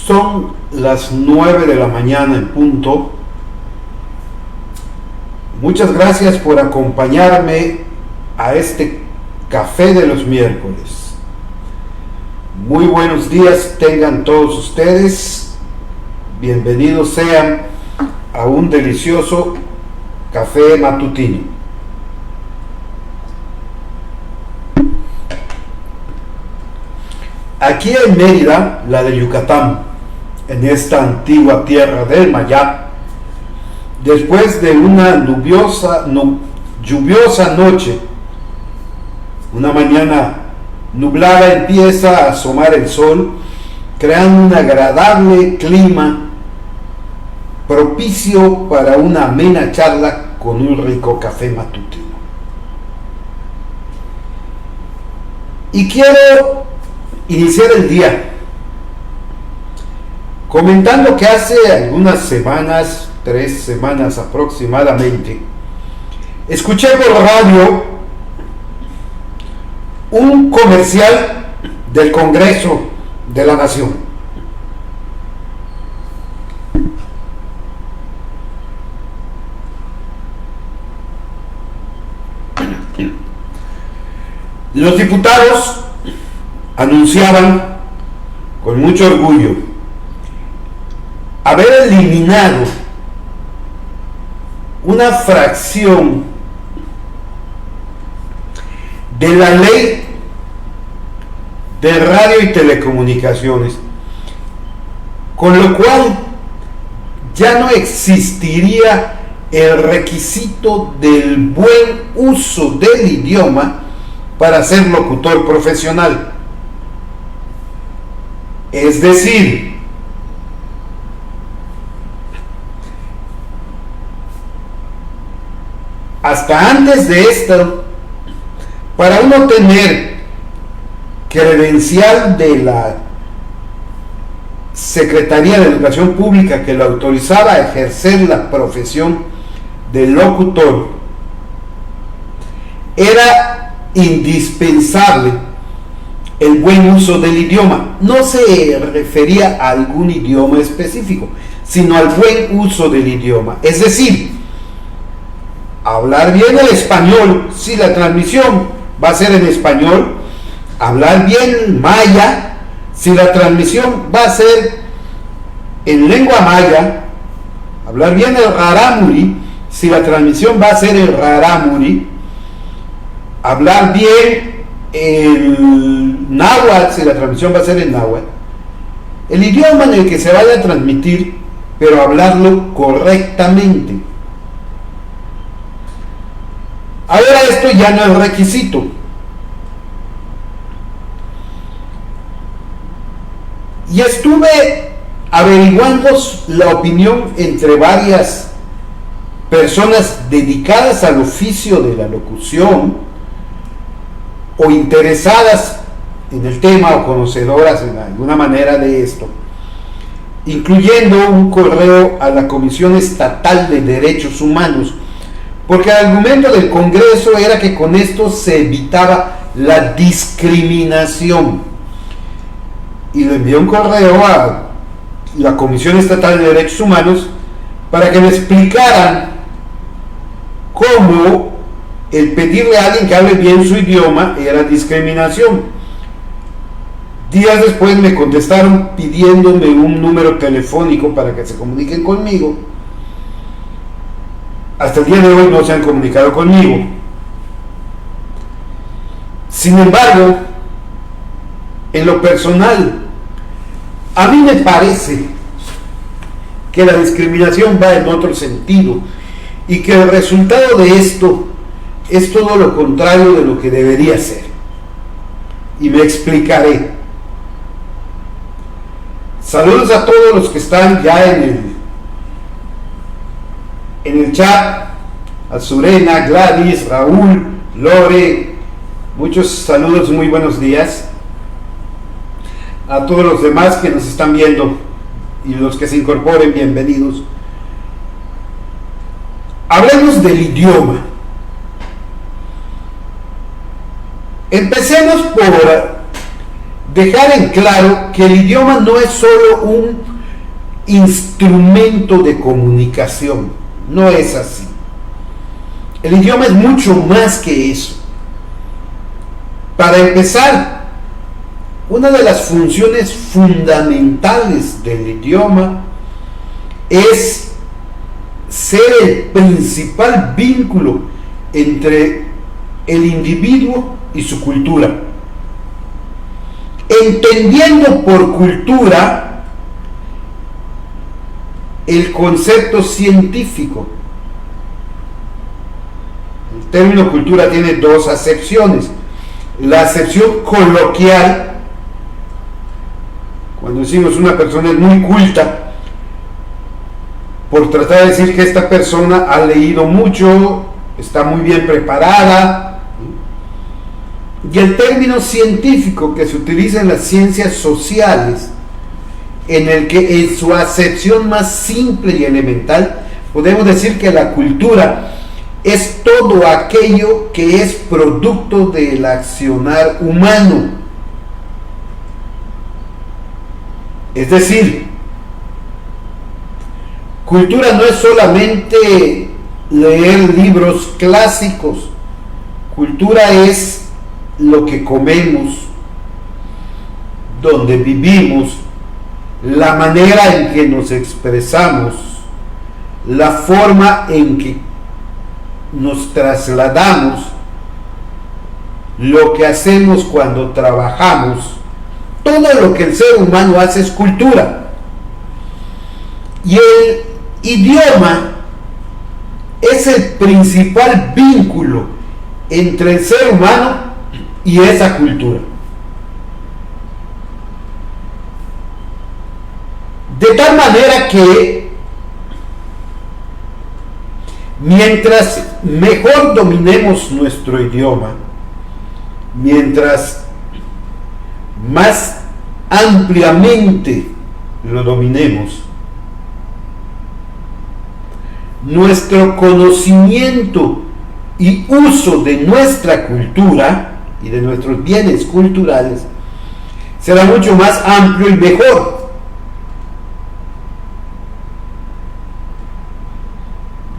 Son las 9 de la mañana en punto. Muchas gracias por acompañarme a este café de los miércoles. Muy buenos días tengan todos ustedes. Bienvenidos sean a un delicioso café matutino. Aquí en Mérida, la de Yucatán, en esta antigua tierra del Mayab, después de una lluviosa noche, una mañana nublada, empieza a asomar el sol, creando un agradable clima propicio para una amena charla con un rico café matutino. Y quiero iniciar el día comentando que hace algunas semanas, 3 semanas aproximadamente, escuché por radio un comercial del Congreso de la Nación. Los diputados anunciaban con mucho orgullo haber eliminado una fracción de la ley de radio y telecomunicaciones, con lo cual ya no existiría el requisito del buen uso del idioma para ser locutor profesional. Es decir, hasta antes de esto, para uno tener credencial de la Secretaría de Educación Pública que lo autorizaba a ejercer la profesión de locutor, era indispensable el buen uso del idioma. No se refería a algún idioma específico, sino al buen uso del idioma. Es decir, hablar bien el español, si la transmisión va a ser en español; hablar bien maya, si la transmisión va a ser en lengua maya; hablar bien el rarámuri, si la transmisión va a ser el rarámuri; hablar bien el náhuatl, si la transmisión va a ser en náhuatl. El idioma en el que se vaya a transmitir, pero hablarlo correctamente. Ahora esto ya no es requisito. Y estuve averiguando la opinión entre varias personas dedicadas al oficio de la locución, o interesadas en el tema, o conocedoras en alguna manera de esto, incluyendo un correo a la Comisión Estatal de Derechos Humanos, porque el argumento del Congreso era que con esto se evitaba la discriminación. Y le envié un correo a la Comisión Estatal de Derechos Humanos para que me explicaran cómo el pedirle a alguien que hable bien su idioma era discriminación. Días después me contestaron pidiéndome un número telefónico para que se comuniquen conmigo. Hasta el día de hoy no se han comunicado conmigo. Sin embargo, en lo personal, a mí me parece que la discriminación va en otro sentido y que el resultado de esto es todo lo contrario de lo que debería ser. Y me explicaré. Saludos a todos los que están ya en el chat: a Surena, Gladys, Raúl, Lore. Muchos saludos, muy buenos días. A todos los demás que nos están viendo y los que se incorporen, bienvenidos. Hablemos del idioma. Empecemos por dejar en claro que el idioma no es solo un instrumento de comunicación, no es así. El idioma es mucho más que eso. Para empezar, una de las funciones fundamentales del idioma es ser el principal vínculo entre el individuo y su cultura. Entendiendo por cultura el concepto científico. El término cultura tiene dos acepciones. La acepción coloquial, cuando decimos una persona es muy culta, por tratar de decir que esta persona ha leído mucho, está muy bien preparada. Y el término científico que se utiliza en las ciencias sociales, en el que en su acepción más simple y elemental podemos decir que la cultura es todo aquello que es producto del accionar humano. Es decir, cultura no es solamente leer libros clásicos. Cultura es lo que comemos, donde vivimos, la manera en que nos expresamos, la forma en que nos trasladamos, lo que hacemos cuando trabajamos. Todo lo que el ser humano hace es cultura. Y el idioma es el principal vínculo entre el ser humano y esa cultura. De tal manera que mientras mejor dominemos nuestro idioma, mientras más ampliamente lo dominemos, nuestro conocimiento y uso de nuestra cultura y de nuestros bienes culturales será mucho más amplio y mejor.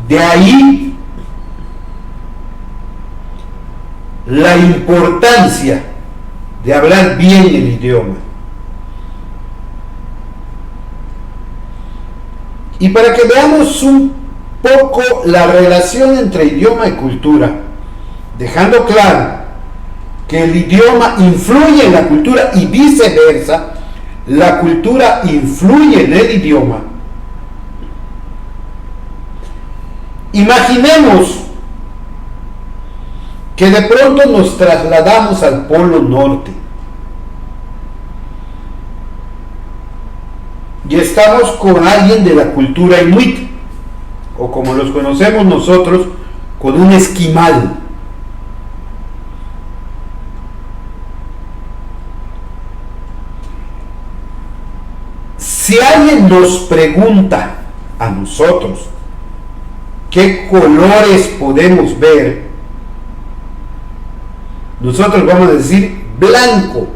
De ahí la importancia de hablar bien el idioma. Y para que veamos un poco la relación entre idioma y cultura, dejando claro que el idioma influye en la cultura y viceversa, la cultura influye en el idioma. Imaginemos que de pronto nos trasladamos al Polo Norte y estamos con alguien de la cultura inuit, o como los conocemos nosotros, con un esquimal. Si alguien nos pregunta a nosotros qué colores podemos ver, nosotros vamos a decir blanco,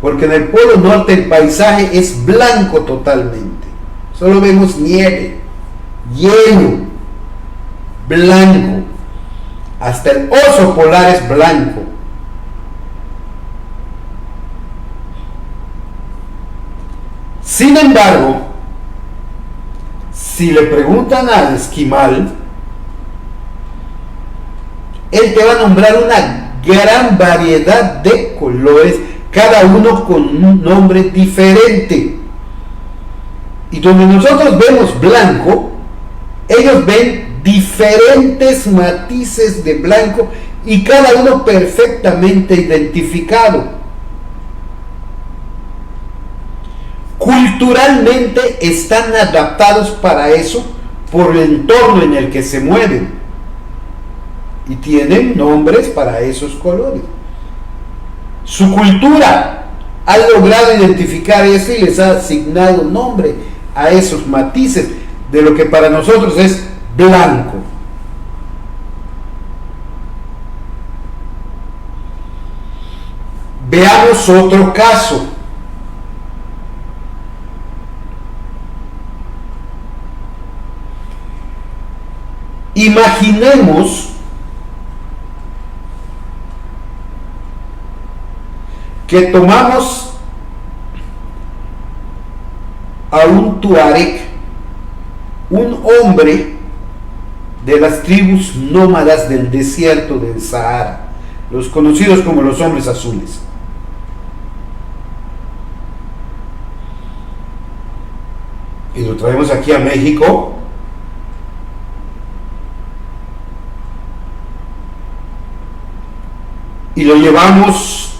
porque en el Polo Norte el paisaje es blanco totalmente. Solo vemos nieve, hielo, blanco. Hasta el oso polar es blanco. Sin embargo, si le preguntan al esquimal, él te va a nombrar una gran variedad de colores, cada uno con un nombre diferente. Y donde nosotros vemos blanco, ellos ven diferentes matices de blanco y cada uno perfectamente identificado. Culturalmente están adaptados para eso por el entorno en el que se mueven y tienen nombres para esos colores. Su cultura ha logrado identificar eso y les ha asignado nombre a esos matices de lo que para nosotros es blanco. Veamos otro caso. Imaginemos que tomamos a un tuareg, un hombre de las tribus nómadas del desierto del Sahara, los conocidos como los hombres azules. Y lo traemos aquí a México. Y lo llevamos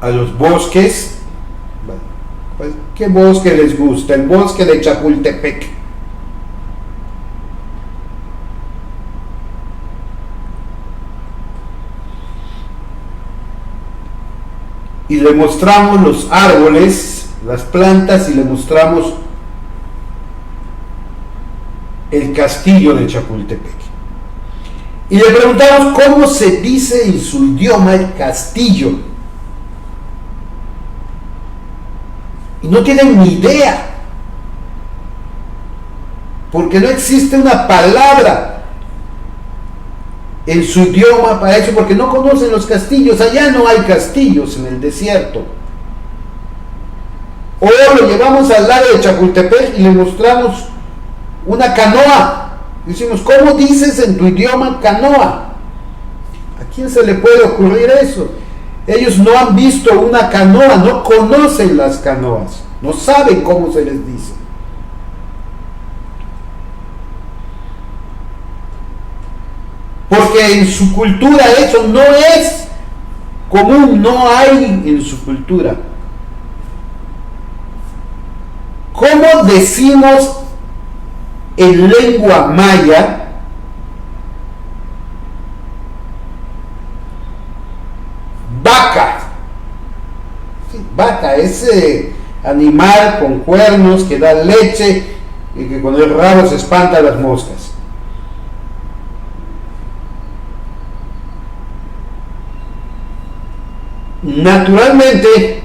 a los bosques. Pues, ¿qué bosque les gusta? El bosque de Chapultepec. Y le mostramos los árboles, las plantas, y le mostramos el castillo de Chapultepec. Y le preguntamos cómo se dice en su idioma el castillo. Y no tienen ni idea, porque no existe una palabra en su idioma para eso, porque no conocen los castillos. Allá no hay castillos en el desierto. O lo llevamos al lado de Chapultepec y le mostramos una canoa. Decimos, ¿cómo dices en tu idioma canoa? ¿A quién se le puede ocurrir eso? Ellos no han visto una canoa, no conocen las canoas, no saben cómo se les dice. Porque en su cultura eso no es común, no hay en su cultura. ¿Cómo decimos en lengua maya vaca? Sí, vaca, ese animal con cuernos que da leche y que con el rabo se espanta a las moscas. Naturalmente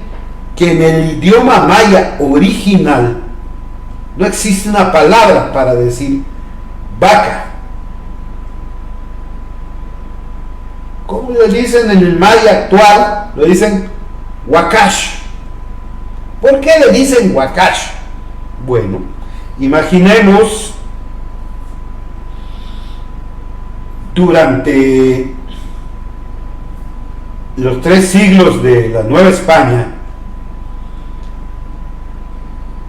que en el idioma maya original no existe una palabra para decir vaca. ¿Cómo lo dicen en el maya actual? Lo dicen huacash. ¿Por qué le dicen huacash? Bueno, imaginemos durante los 3 siglos de la Nueva España,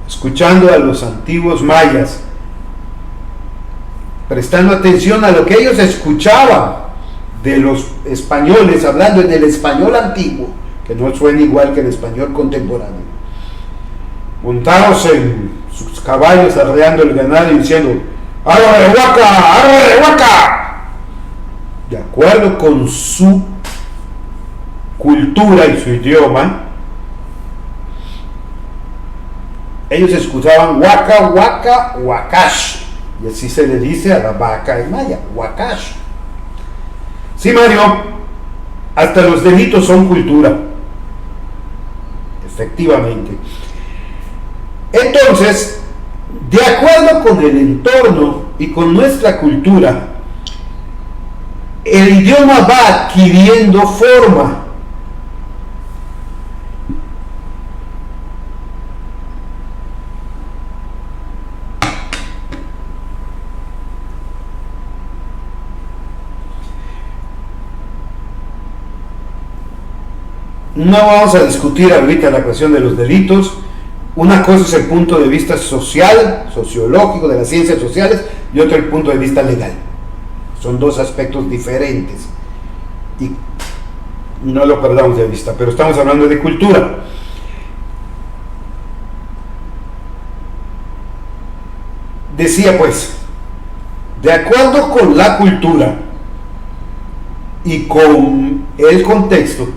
escuchando a los antiguos mayas, prestando atención a lo que ellos escuchaban de los españoles, hablando en el español antiguo, que no suena igual que el español contemporáneo, montados en sus caballos, arreando el ganado y diciendo ¡arre de huaca! ¡Arre de huaca! De acuerdo con su cultura y su idioma, ellos escuchaban huaca, huaca, huacash, y así se le dice a la vaca en maya, huacash. Sí, Mario, hasta los delitos son cultura, efectivamente. Entonces, de acuerdo con el entorno y con nuestra cultura, el idioma va adquiriendo forma. No vamos a discutir ahorita la cuestión de los delitos. Una cosa es el punto de vista social, sociológico, de las ciencias sociales, y otro el punto de vista legal. Son 2 aspectos diferentes y no lo perdamos de vista, pero estamos hablando de cultura. Decía pues, de acuerdo con la cultura y con el contexto,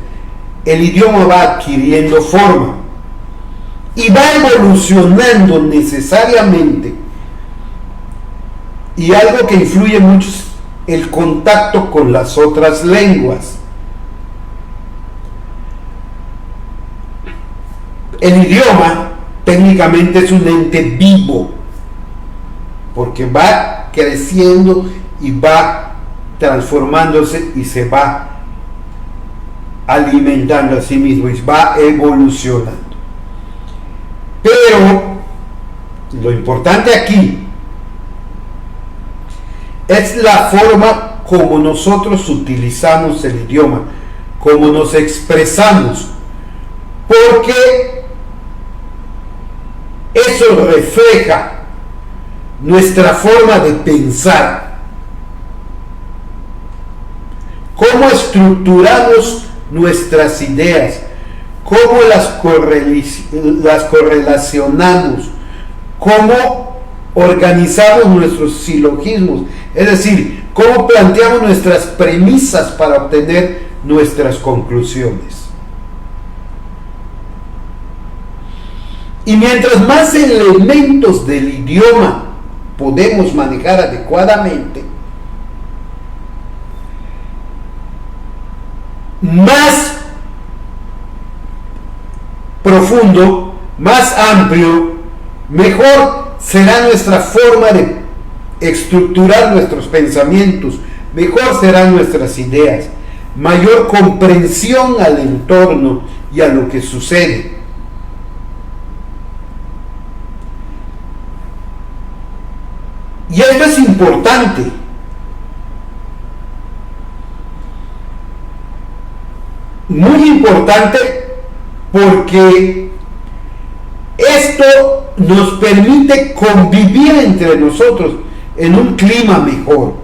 el idioma va adquiriendo forma y va evolucionando necesariamente. Y algo que influye mucho el contacto con las otras lenguas. El idioma técnicamente es un ente vivo, porque va creciendo y va transformándose y se va alimentando a sí mismo y va evolucionando. Pero lo importante aquí es la forma como nosotros utilizamos el idioma, como nos expresamos, porque eso refleja nuestra forma de pensar, cómo estructuramos nuestras ideas, cómo las correlacionamos, cómo organizamos nuestros silogismos, es decir, cómo planteamos nuestras premisas para obtener nuestras conclusiones. Y mientras más elementos del idioma podemos manejar adecuadamente, más profundo, más amplio, mejor será nuestra forma de estructurar nuestros pensamientos, mejor serán nuestras ideas, mayor comprensión al entorno y a lo que sucede. Y esto es importante, muy importante, porque esto nos permite convivir entre nosotros en un clima mejor.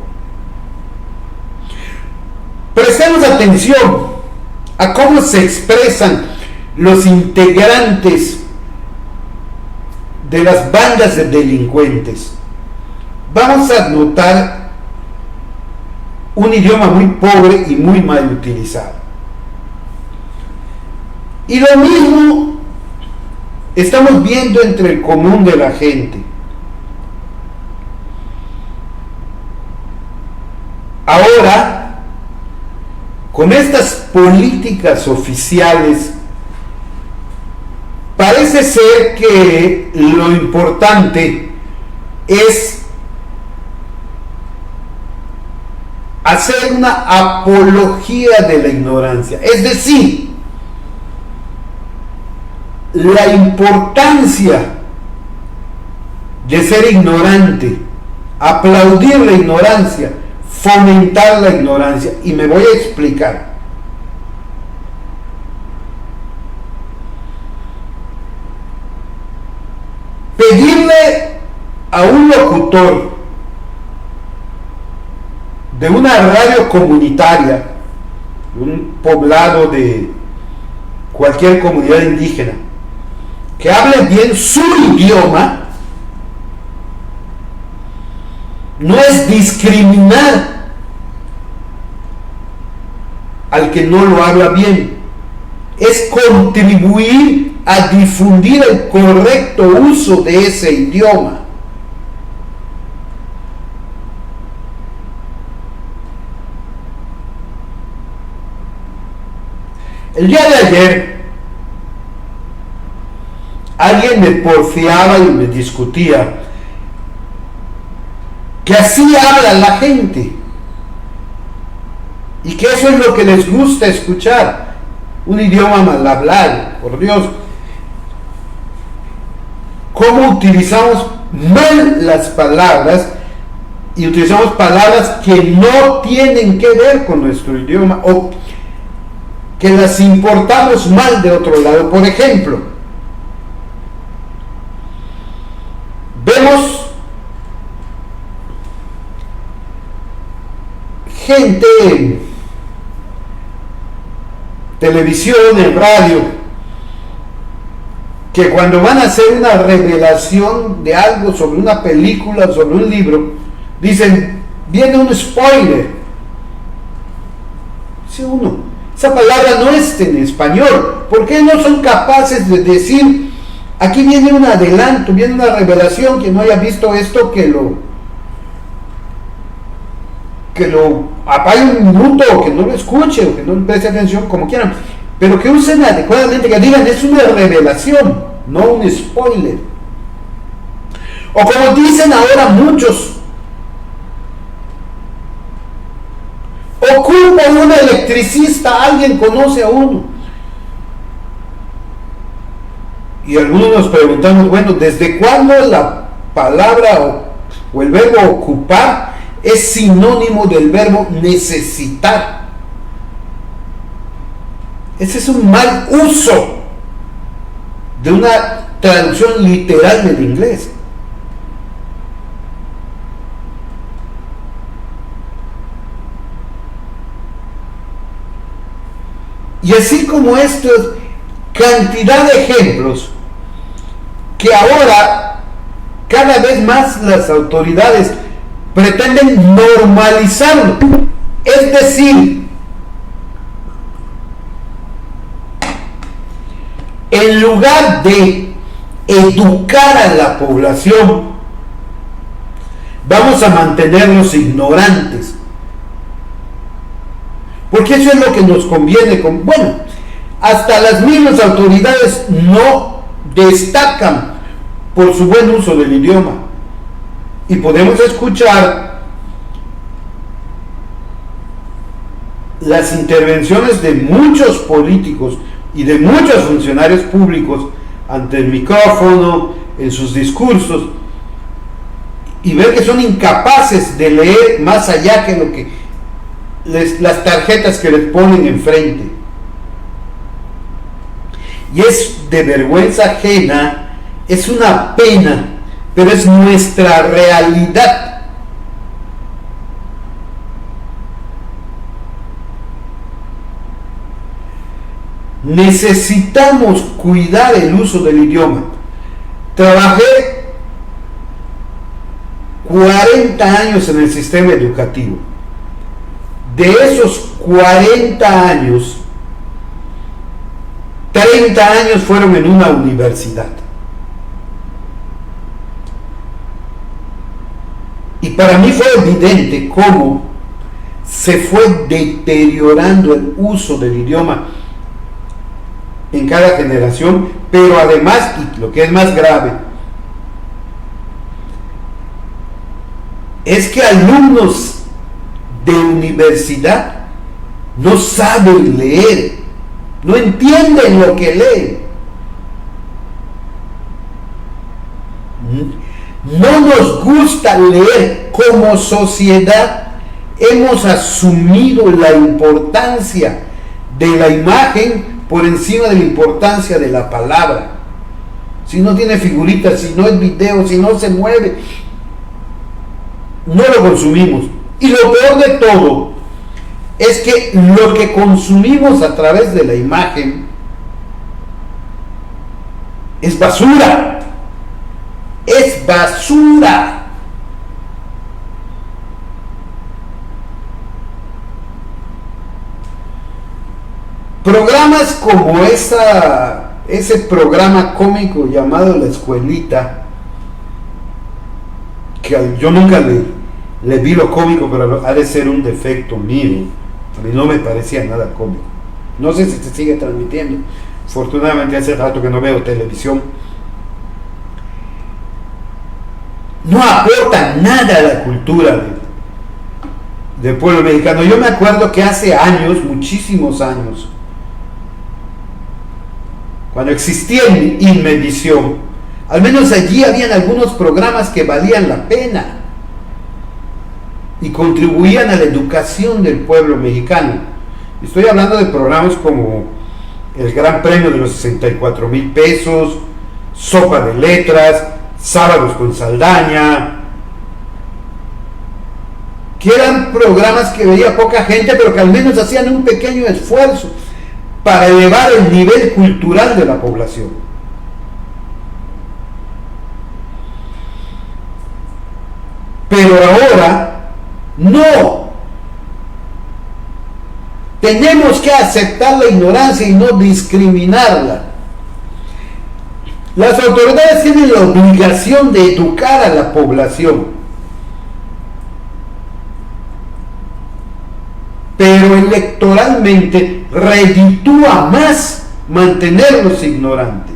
Prestemos atención a cómo se expresan los integrantes de las bandas de delincuentes. Vamos a notar un idioma muy pobre y muy mal utilizado. Y lo mismo estamos viendo entre el común de la gente. Ahora, con estas políticas oficiales, parece ser que lo importante es hacer una apología de la ignorancia, es decir, la importancia de ser ignorante, aplaudir la ignorancia, fomentar la ignorancia, y me voy a explicar. Pedirle a un locutor de una radio comunitaria, de un poblado de cualquier comunidad indígena, que hable bien su idioma, no es discriminar al que no lo habla bien, es contribuir a difundir el correcto uso de ese idioma. El día de ayer alguien me porfiaba y me discutía que así habla la gente y que eso es lo que les gusta escuchar, un idioma mal hablado. Por Dios, cómo utilizamos mal las palabras y utilizamos palabras que no tienen que ver con nuestro idioma o que las importamos mal de otro lado. Por ejemplo, vemos gente en televisión, en radio, que cuando van a hacer una revelación de algo sobre una película, sobre un libro, dicen, viene un spoiler. Dice uno, esa palabra no es en español. ¿Por qué no son capaces de decir, aquí viene un adelanto, viene una revelación, que no haya visto esto, que lo que lo apague un minuto, o que no lo escuche, o que no le preste atención, como quieran, pero que usen adecuadamente, que digan, es una revelación, no un spoiler. O como dicen ahora muchos, ocupa un electricista, alguien conoce a uno. Y algunos nos preguntamos, bueno, ¿desde cuándo la palabra o el verbo ocupar es sinónimo del verbo necesitar? Ese es un mal uso de una traducción literal del inglés. Y así como estos, cantidad de ejemplos que ahora cada vez más las autoridades pretenden normalizarlo. Es decir, en lugar de educar a la población, vamos a mantenerlos ignorantes. Porque eso es lo que nos conviene. Bueno, hasta las mismas autoridades no destacan por su buen uso del idioma. Y podemos escuchar las intervenciones de muchos políticos y de muchos funcionarios públicos ante el micrófono, en sus discursos, y ver que son incapaces de leer más allá que lo que las tarjetas que les ponen enfrente. Y es de vergüenza ajena, es una pena, pero es nuestra realidad. Necesitamos cuidar el uso del idioma. Trabajé 40 años en el sistema educativo. De esos 40 años, 30 años fueron en una universidad. Y para mí fue evidente cómo se fue deteriorando el uso del idioma en cada generación, pero además, y lo que es más grave, es que alumnos de universidad no saben leer, no entienden lo que leen. No nos gusta leer. Como sociedad hemos asumido la importancia de la imagen por encima de la importancia de la palabra. Si no tiene figuritas, si no es video, si no se mueve, no lo consumimos. Y lo peor de todo es que lo que consumimos a través de la imagen es basura. Es basura. Programas como ese programa cómico llamado La Escuelita, que yo nunca le vi lo cómico, pero ha de ser un defecto mío. A mí no me parecía nada cómico. No sé si se sigue transmitiendo. Afortunadamente hace rato que no veo televisión. No aporta nada a la cultura del pueblo mexicano. Yo me acuerdo que hace años, muchísimos años, cuando existía Inmevisión, al menos allí habían algunos programas que valían la pena y contribuían a la educación del pueblo mexicano. Estoy hablando de programas como el Gran Premio de los 64,000 pesos, Sopa de Letras, Sábados con Saldaña, que eran programas que veía poca gente, pero que al menos hacían un pequeño esfuerzo para elevar el nivel cultural de la población. Pero ahora no. Tenemos que aceptar la ignorancia y no discriminarla. Las autoridades tienen la obligación de educar a la población. pero electoralmente reditúa más mantenerlos ignorantes.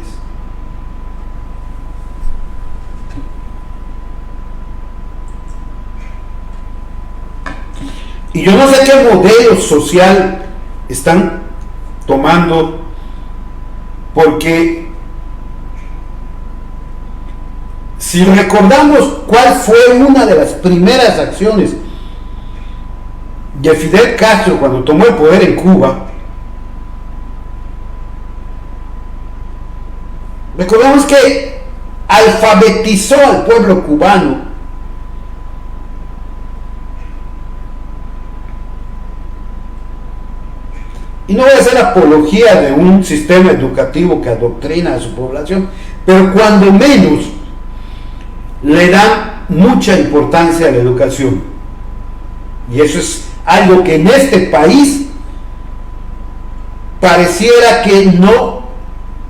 Y yo no sé qué modelo social están tomando, porque si recordamos cuál fue una de las primeras acciones de Fidel Castro cuando tomó el poder en Cuba, recordamos que alfabetizó al pueblo cubano y no voy a hacer apología de un sistema educativo que adoctrina a su población, pero cuando menos le dan mucha importancia a la educación, y eso es algo que en este país pareciera que no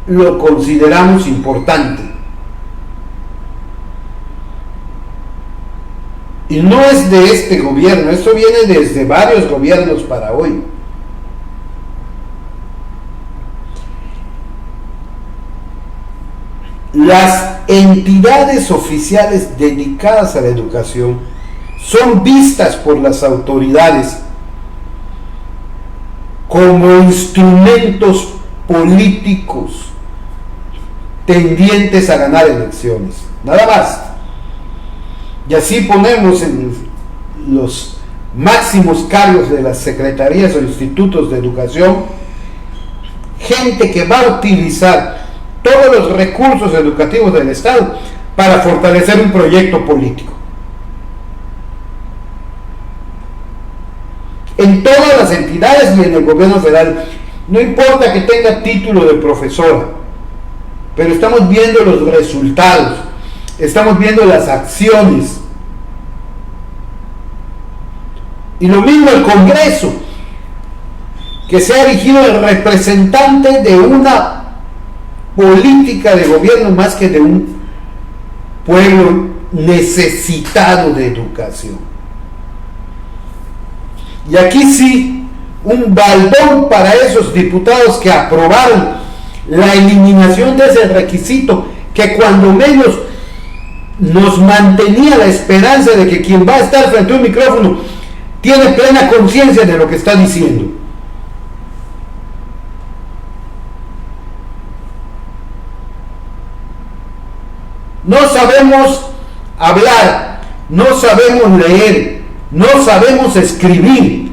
lo consideramos importante. Y no es de este gobierno, esto viene desde varios gobiernos para hoy. Las entidades oficiales dedicadas a la educación son vistas por las autoridades como instrumentos políticos tendientes a ganar elecciones, nada más. Y así ponemos en los máximos cargos de las secretarías o institutos de educación gente que va a utilizar todos los recursos educativos del Estado para fortalecer un proyecto político. En todas las entidades y en el gobierno federal, no importa que tenga título de profesora, pero estamos viendo los resultados, estamos viendo las acciones. Y lo mismo el Congreso, que se ha erigido el representante de una política de gobierno más que de un pueblo necesitado de educación. Y aquí sí, un baldón para esos diputados que aprobaron la eliminación de ese requisito, que cuando menos nos mantenía la esperanza de que quien va a estar frente a un micrófono tiene plena conciencia de lo que está diciendo. No sabemos hablar, no sabemos leer, no sabemos escribir,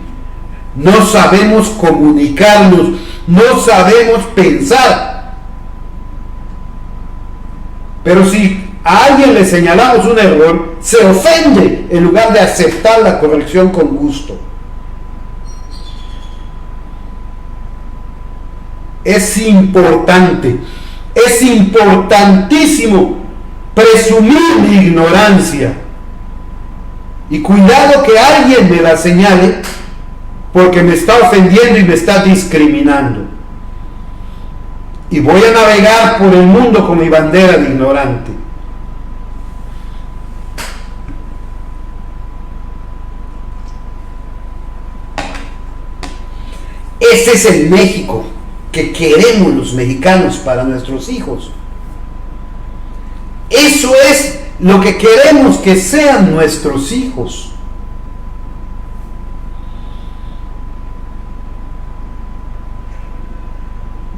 no sabemos comunicarnos, no sabemos pensar. Pero si a alguien le señalamos un error, se ofende en lugar de aceptar la corrección con gusto. Es importante, es importantísimo presumir mi ignorancia, y cuidado que alguien me la señale porque me está ofendiendo y me está discriminando, y voy a navegar por el mundo con mi bandera de ignorante. Ese es el México que queremos los mexicanos para nuestros hijos. Eso es lo que queremos que sean nuestros hijos.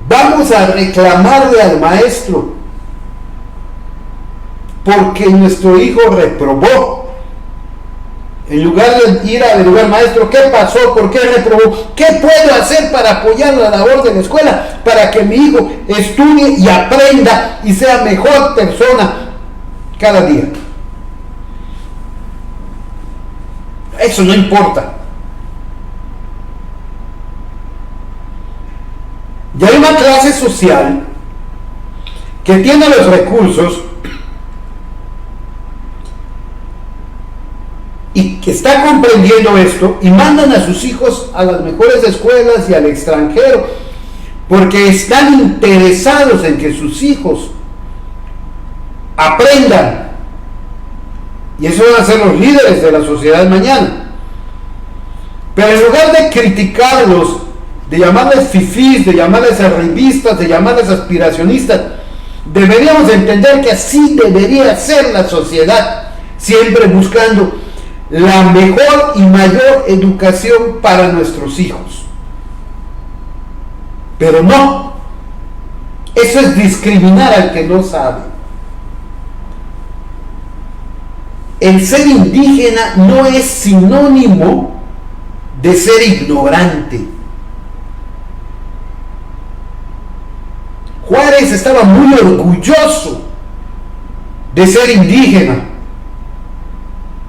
Vamos a reclamarle al maestro porque nuestro hijo reprobó. En lugar de ir a averiguar, maestro, ¿qué pasó? ¿Por qué reprobó? ¿Qué puedo hacer para apoyar la labor de la escuela? Para que mi hijo estudie y aprenda y sea mejor persona cada día. Eso no importa. Y hay una clase social que tiene los recursos y que está comprendiendo esto, y mandan a sus hijos a las mejores escuelas y al extranjero, porque están interesados en que sus hijos aprendan, y eso van a ser los líderes de la sociedad mañana. Pero en lugar de criticarlos, de llamarles fifís, de llamarles arribistas, de llamarles aspiracionistas, deberíamos entender que así debería ser la sociedad, siempre buscando la mejor y mayor educación para nuestros hijos. Pero no, eso es discriminar al que no sabe. El ser indígena no es sinónimo de ser ignorante. Juárez estaba muy orgulloso de ser indígena.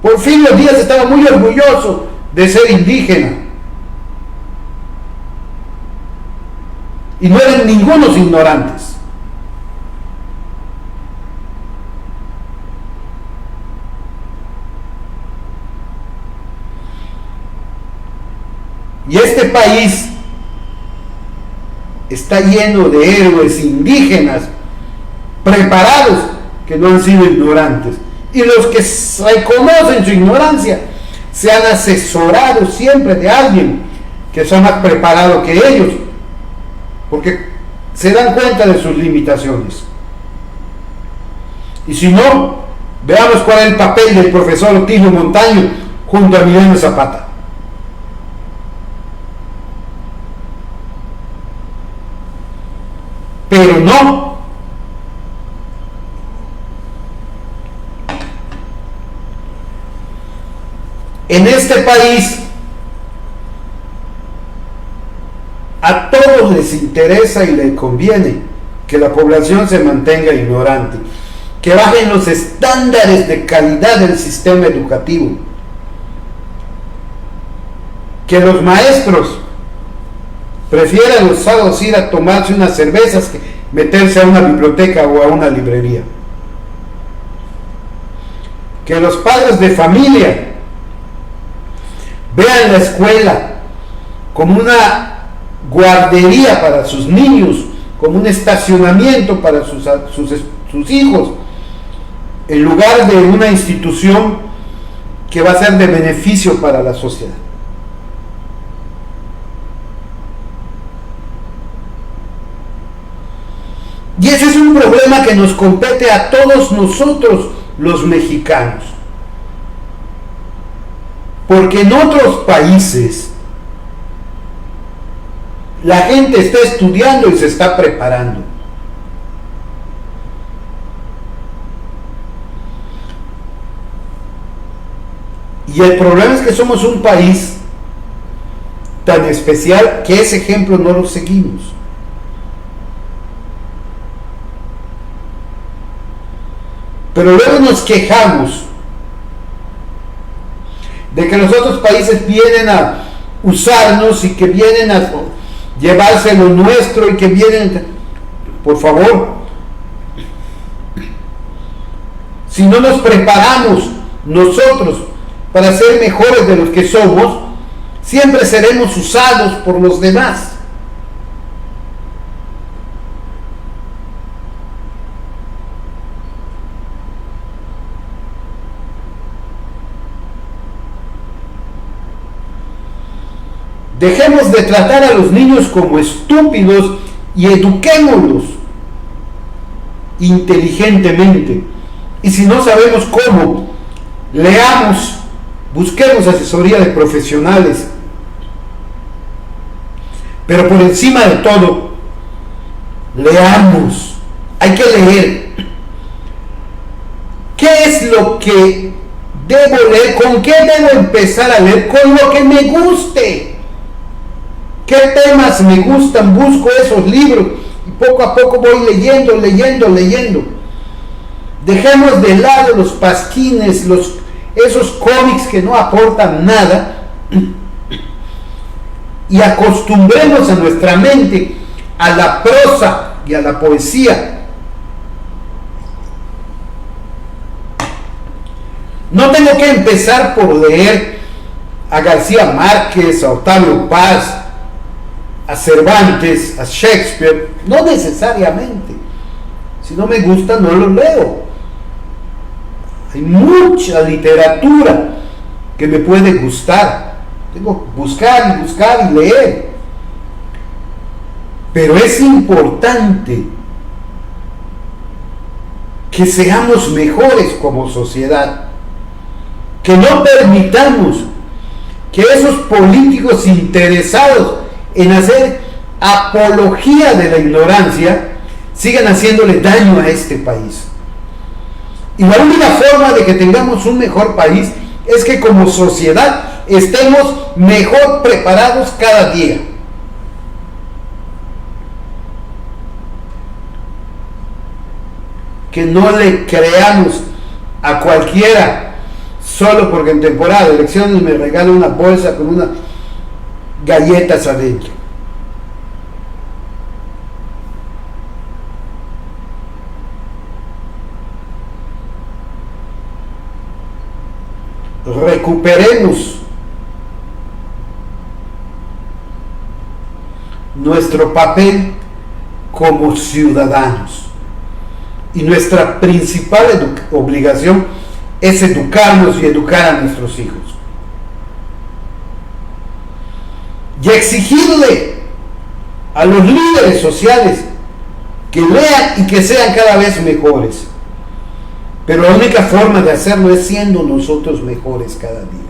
Porfirio Díaz estaba muy orgulloso de ser indígena. Y no eran ningunos ignorantes. Y este país está lleno de héroes indígenas preparados que no han sido ignorantes. Y los que reconocen su ignorancia se han asesorado siempre de alguien que sea más preparado que ellos, porque se dan cuenta de sus limitaciones. Y si no, veamos cuál es el papel del profesor Otilio Montaño junto a Emiliano Zapata. Pero no. En este país a todos les interesa y les conviene que la población se mantenga ignorante, que bajen los estándares de calidad del sistema educativo, que los maestros prefieran los sábados ir a tomarse unas cervezas que meterse a una biblioteca o a una librería, que los padres de familia vean la escuela como una guardería para sus niños, como un estacionamiento para sus hijos, en lugar de una institución que va a ser de beneficio para la sociedad. Y ese es un problema que nos compete a todos nosotros los mexicanos. Porque en otros países la gente está estudiando y se está preparando. Y el problema es que somos un país tan especial que ese ejemplo no lo seguimos. Pero luego nos quejamos de que los otros países vienen a usarnos y que vienen a llevarse lo nuestro y que vienen... Por favor, si no nos preparamos nosotros para ser mejores de los que somos, siempre seremos usados por los demás. Dejemos de tratar a los niños como estúpidos y eduquémoslos inteligentemente. Y si no sabemos cómo, leamos, busquemos asesoría de profesionales. Pero por encima de todo, leamos. Hay que leer. ¿Qué es lo que debo leer? ¿Con qué debo empezar a leer? Con lo que me guste. ¿Qué temas me gustan? Busco esos libros y poco a poco voy leyendo. Dejemos de lado los pasquines, esos cómics que no aportan nada, y acostumbremos a nuestra mente a la prosa y a la poesía. No tengo que empezar por leer a García Márquez, a Octavio Paz, a Cervantes, a Shakespeare, no necesariamente. Si no me gusta, no lo leo. Hay mucha literatura que me puede gustar. Digo, buscar y buscar y leer. Pero es importante que seamos mejores como sociedad, que no permitamos que esos políticos interesados en hacer apología de la ignorancia sigan haciéndole daño a este país. Y la única forma de que tengamos un mejor país es que como sociedad estemos mejor preparados cada día. Que no le creamos a cualquiera solo porque en temporada de elecciones me regala una bolsa con unas galletas adentro. Recuperemos nuestro papel como ciudadanos. Y nuestra principal obligación es educarnos y educar a nuestros hijos. Y exigirle a los líderes sociales que lean y que sean cada vez mejores. Pero la única forma de hacerlo es siendo nosotros mejores cada día.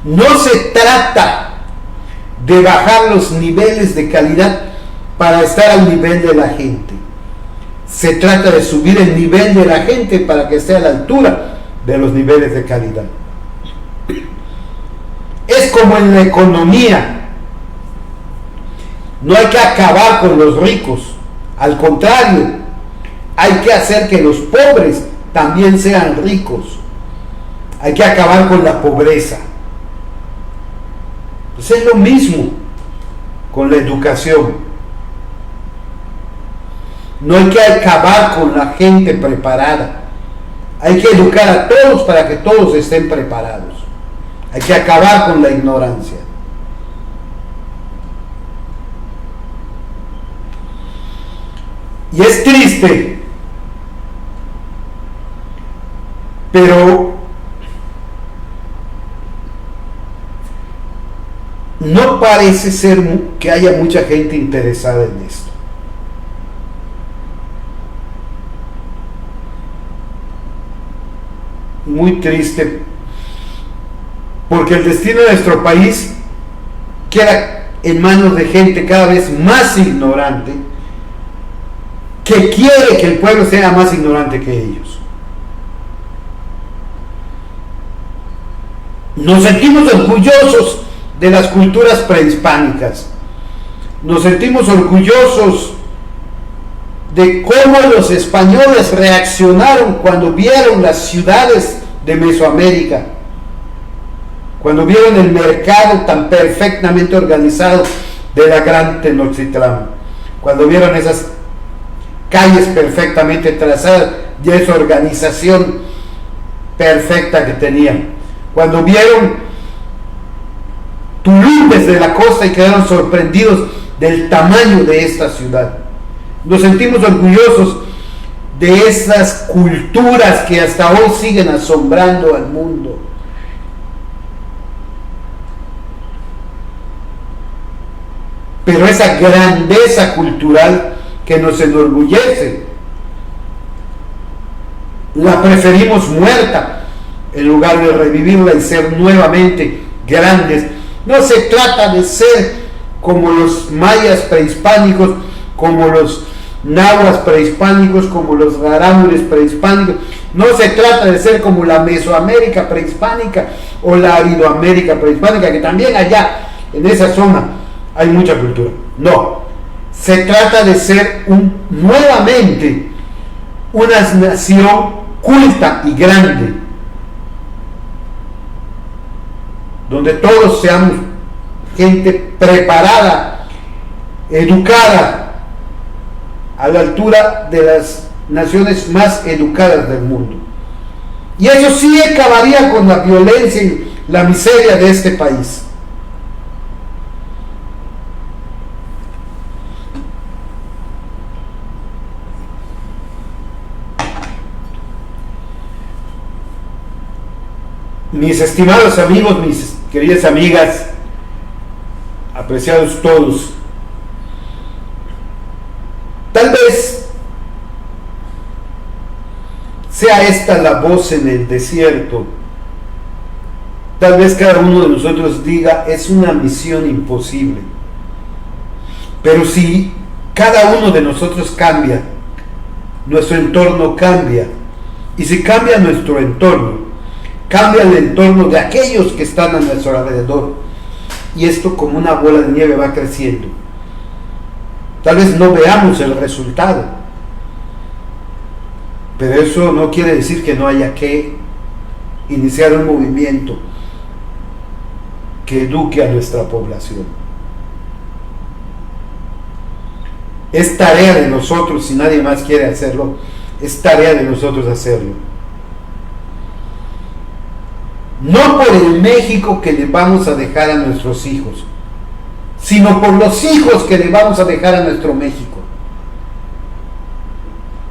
No se trata de bajar los niveles de calidad para estar al nivel de la gente. Se trata de subir el nivel de la gente para que esté a la altura de los niveles de calidad. Es como en la economía. No hay que acabar con los ricos. Al contrario, hay que hacer que los pobres también sean ricos. Hay que acabar con la pobreza. Pues es lo mismo con la educación. No hay que acabar con la gente preparada. Hay que educar a todos para que todos estén preparados. Hay que acabar con la ignorancia. Y es triste, pero no parece ser que haya mucha gente interesada en esto. Muy triste, porque el destino de nuestro país queda en manos de gente cada vez más ignorante, que quiere que el pueblo sea más ignorante que ellos. Nos sentimos orgullosos de las culturas prehispánicas. Nos sentimos orgullosos de cómo los españoles reaccionaron cuando vieron las ciudades de Mesoamérica, cuando vieron el mercado tan perfectamente organizado de la Gran Tenochtitlán, cuando vieron esas calles perfectamente trazadas y esa organización perfecta que tenían, cuando vieron Tulum desde la costa y quedaron sorprendidos del tamaño de esta ciudad. Nos sentimos orgullosos de esas culturas que hasta hoy siguen asombrando al mundo. Pero esa grandeza cultural que nos enorgullece, la preferimos muerta en lugar de revivirla y ser nuevamente grandes. No se trata de ser como los mayas prehispánicos, como los nahuas prehispánicos, como los rarámuris prehispánicos. No se trata de ser como la Mesoamérica prehispánica o la Aridoamérica prehispánica, que también allá en esa zona hay mucha cultura. No, se trata de ser nuevamente una nación culta y grande, donde todos seamos gente preparada, educada, a la altura de las naciones más educadas del mundo. Y eso sí acabaría con la violencia y la miseria de este país. Mis estimados amigos, mis queridas amigas, apreciados todos, tal vez sea esta la voz en el desierto. Tal vez cada uno de nosotros diga, es una misión imposible. Pero si cada uno de nosotros cambia, nuestro entorno cambia. Y si cambia nuestro entorno, cambia el entorno de aquellos que están a nuestro alrededor. Y esto como una bola de nieve va creciendo. Tal vez no veamos el resultado, pero eso no quiere decir que no haya que iniciar un movimiento que eduque a nuestra población. Es tarea de nosotros, si nadie más quiere hacerlo, es tarea de nosotros hacerlo. No por el México que le vamos a dejar a nuestros hijos, sino por los hijos que le vamos a dejar a nuestro México.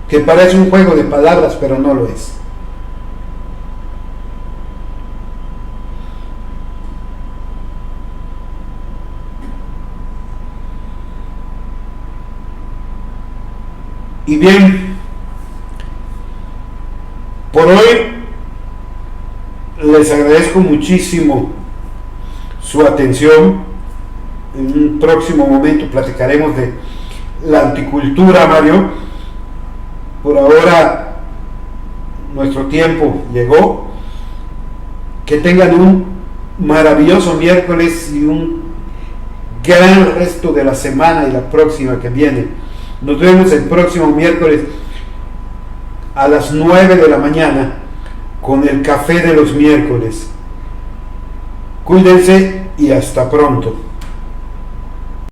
Que parece un juego de palabras, pero no lo es. Y bien, por hoy les agradezco muchísimo su atención. En un próximo momento platicaremos de la anticultura, Mario. Por ahora nuestro tiempo llegó. Que tengan un maravilloso miércoles y un gran resto de la semana y la próxima que viene. Nos vemos el próximo miércoles a las 9 de la mañana con el café de los miércoles. Cuídense y hasta pronto.